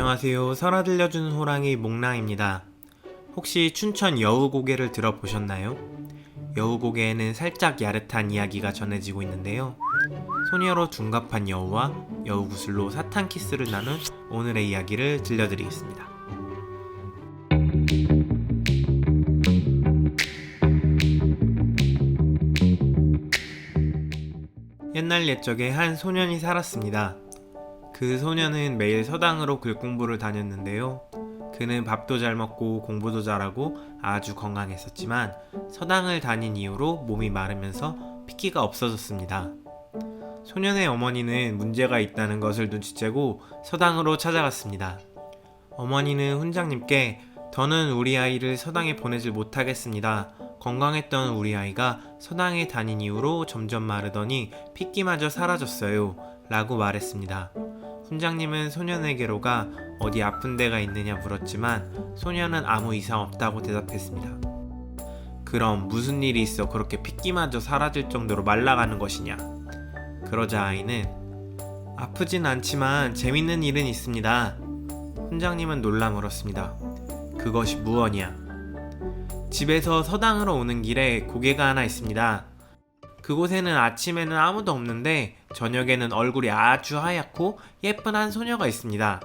안녕하세요. 설화 들려주는 호랑이 몽랑입니다. 혹시 춘천 여우고개를 들어보셨나요? 여우고개에는 살짝 야릇한 이야기가 전해지고 있는데요. 소녀로 둔갑한 여우와 여우구슬로 사탕 키스를 나눈 오늘의 이야기를 들려드리겠습니다. 옛날 옛적에 한 소년이 살았습니다. 그 소년은 매일 서당으로 글공부를 다녔는데요. 그는 밥도 잘 먹고 공부도 잘하고 아주 건강했었지만 서당을 다닌 이후로 몸이 마르면서 핏기가 없어졌습니다. 소년의 어머니는 문제가 있다는 것을 눈치채고 서당으로 찾아갔습니다. 어머니는 훈장님께 더는 우리 아이를 서당에 보내질 못하겠습니다. 건강했던 우리 아이가 서당에 다닌 이후로 점점 마르더니 핏기마저 사라졌어요. 라고 말했습니다. 훈장님은 소년에게로 가 어디 아픈 데가 있느냐 물었지만 소년은 아무 이상 없다고 대답했습니다. 그럼 무슨 일이 있어 그렇게 핏기마저 사라질 정도로 말라가는 것이냐? 그러자 아이는 아프진 않지만 재밌는 일은 있습니다. 훈장님은 놀라 물었습니다. 그것이 무엇이냐? 집에서 서당으로 오는 길에 고개가 하나 있습니다. 그곳에는 아침에는 아무도 없는데 저녁에는 얼굴이 아주 하얗고 예쁜 한 소녀가 있습니다.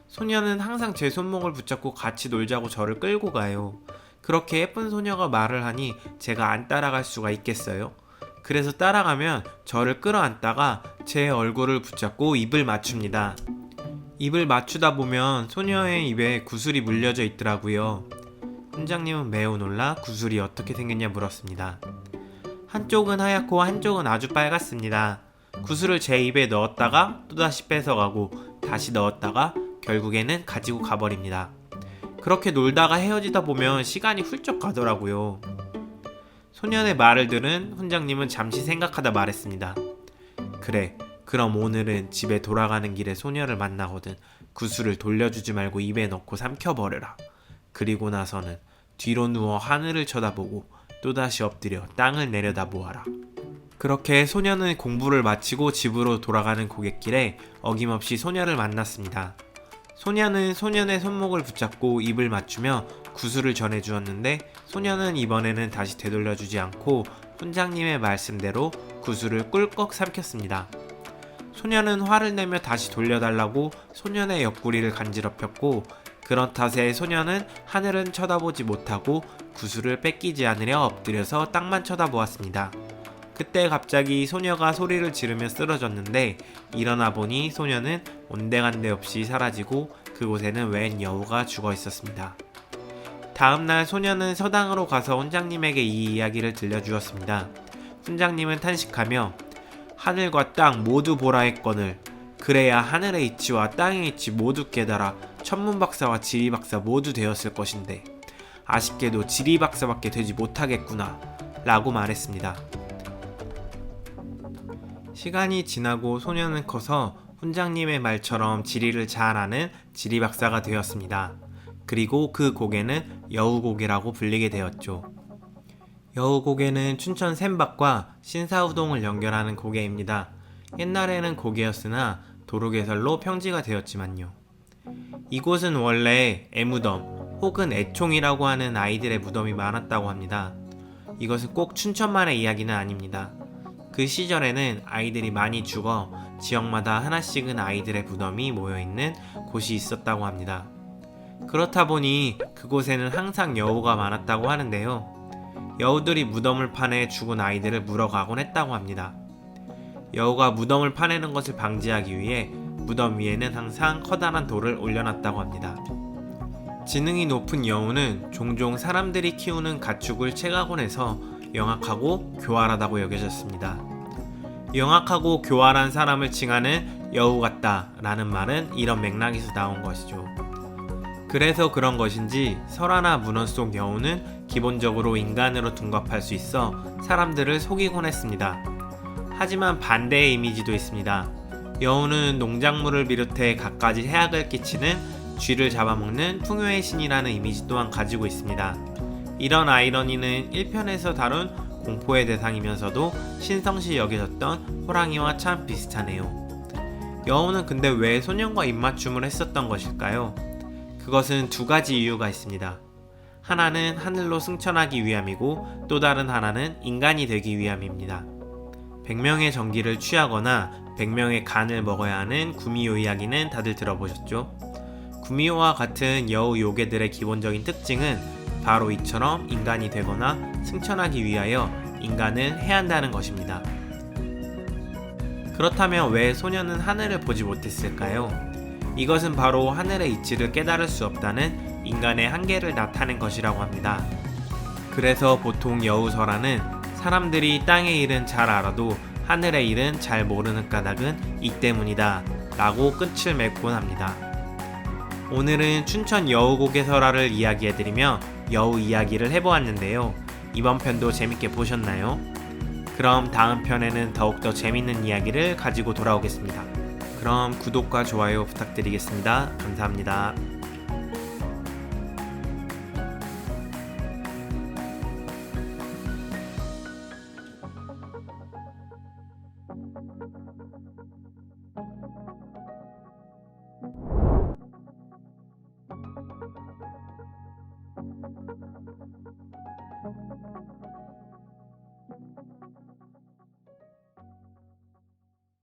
소녀는 항상 제 손목을 붙잡고 같이 놀자고 저를 끌고 가요. 그렇게 예쁜 소녀가 말을 하니 제가 안 따라갈 수가 있겠어요? 그래서 따라가면 저를 끌어안다가 제 얼굴을 붙잡고 입을 맞춥니다. 입을 맞추다 보면 소녀의 입에 구슬이 물려져 있더라고요. 훈장님은 매우 놀라 구슬이 어떻게 생겼냐 물었습니다. 한쪽은 하얗고 한쪽은 아주 빨갛습니다. 구슬을 제 입에 넣었다가 또다시 뺏어가고 다시 넣었다가 결국에는 가지고 가버립니다. 그렇게 놀다가 헤어지다 보면 시간이 훌쩍 가더라고요. 소년의 말을 들은 훈장님은 잠시 생각하다 말했습니다. 그래, 그럼 오늘은 집에 돌아가는 길에 소녀를 만나거든 구슬을 돌려주지 말고 입에 넣고 삼켜버려라. 그리고 나서는 뒤로 누워 하늘을 쳐다보고 또다시 엎드려 땅을 내려다보아라. 그렇게 소녀는 공부를 마치고 집으로 돌아가는 고갯길에 어김없이 소녀를 만났습니다. 소녀는 소년의 손목을 붙잡고 입을 맞추며 구슬을 전해주었는데 소녀는 이번에는 다시 되돌려주지 않고 훈장님의 말씀대로 구슬을 꿀꺽 삼켰습니다. 소녀는 화를 내며 다시 돌려달라고 소년의 옆구리를 간지럽혔고 그런 탓에 소녀는 하늘은 쳐다보지 못하고 구슬을 뺏기지 않으려 엎드려서 땅만 쳐다보았습니다. 그때 갑자기 소녀가 소리를 지르며 쓰러졌는데 일어나 보니 소녀는 온데간데 없이 사라지고 그곳에는 웬 여우가 죽어 있었습니다. 다음날 소녀는 서당으로 가서 훈장님에게 이 이야기를 들려주었습니다. 훈장님은 탄식하며 하늘과 땅 모두 보라 했거늘 그래야 하늘의 이치와 땅의 이치 모두 깨달아 천문박사와 지리박사 모두 되었을 것인데 아쉽게도 지리박사밖에 되지 못하겠구나 라고 말했습니다. 시간이 지나고 소녀는 커서 훈장님의 말처럼 지리를 잘 아는 지리박사가 되었습니다. 그리고 그 고개는 여우고개라고 불리게 되었죠. 여우고개는 춘천 샘박과 신사우동을 연결하는 고개입니다. 옛날에는 고개였으나 도로 개설로 평지가 되었지만요. 이곳은 원래 애무덤 혹은 애총이라고 하는 아이들의 무덤이 많았다고 합니다. 이것은 꼭 춘천만의 이야기는 아닙니다. 그 시절에는 아이들이 많이 죽어 지역마다 하나씩은 아이들의 무덤이 모여있는 곳이 있었다고 합니다. 그렇다 보니 그곳에는 항상 여우가 많았다고 하는데요. 여우들이 무덤을 파내 죽은 아이들을 물어가곤 했다고 합니다. 여우가 무덤을 파내는 것을 방지하기 위해 무덤 위에는 항상 커다란 돌을 올려놨다고 합니다. 지능이 높은 여우는 종종 사람들이 키우는 가축을 채가곤 해서 영악하고 교활하다고 여겨졌습니다. 영악하고 교활한 사람을 칭하는 여우 같다 라는 말은 이런 맥락에서 나온 것이죠. 그래서 그런 것인지 설화나 문헌 속 여우는 기본적으로 인간으로 둔갑할 수 있어 사람들을 속이곤 했습니다. 하지만 반대의 이미지도 있습니다. 여우는 농작물을 비롯해 갖가지 해악을 끼치는 쥐를 잡아먹는 풍요의 신이라는 이미지 또한 가지고 있습니다. 이런 아이러니는 1편에서 다룬 공포의 대상이면서도 신성시 여겨졌던 호랑이와 참 비슷하네요. 여우는 근데 왜 소년과 입맞춤을 했었던 것일까요? 그것은 두 가지 이유가 있습니다. 하나는 하늘로 승천하기 위함이고 또 다른 하나는 인간이 되기 위함입니다. 100명의 전기를 취하거나 100명의 간을 먹어야 하는 구미호 이야기는 다들 들어보셨죠? 구미호와 같은 여우 요괴들의 기본적인 특징은 바로 이처럼 인간이 되거나 승천하기 위하여 인간을 해야 한다는 것입니다. 그렇다면 왜 소년은 하늘을 보지 못했을까요? 이것은 바로 하늘의 이치를 깨달을 수 없다는 인간의 한계를 나타낸 것이라고 합니다. 그래서 보통 여우설화는 사람들이 땅의 일은 잘 알아도 하늘의 일은 잘 모르는 까닭은 이 때문이다 라고 끝을 맺곤 합니다. 오늘은 춘천 여우고개설화를 이야기해드리며 여우 이야기를 해보았는데요. 이번 편도 재밌게 보셨나요? 그럼 다음 편에는 더욱더 재밌는 이야기를 가지고 돌아오겠습니다. 그럼 구독과 좋아요 부탁드리겠습니다. 감사합니다.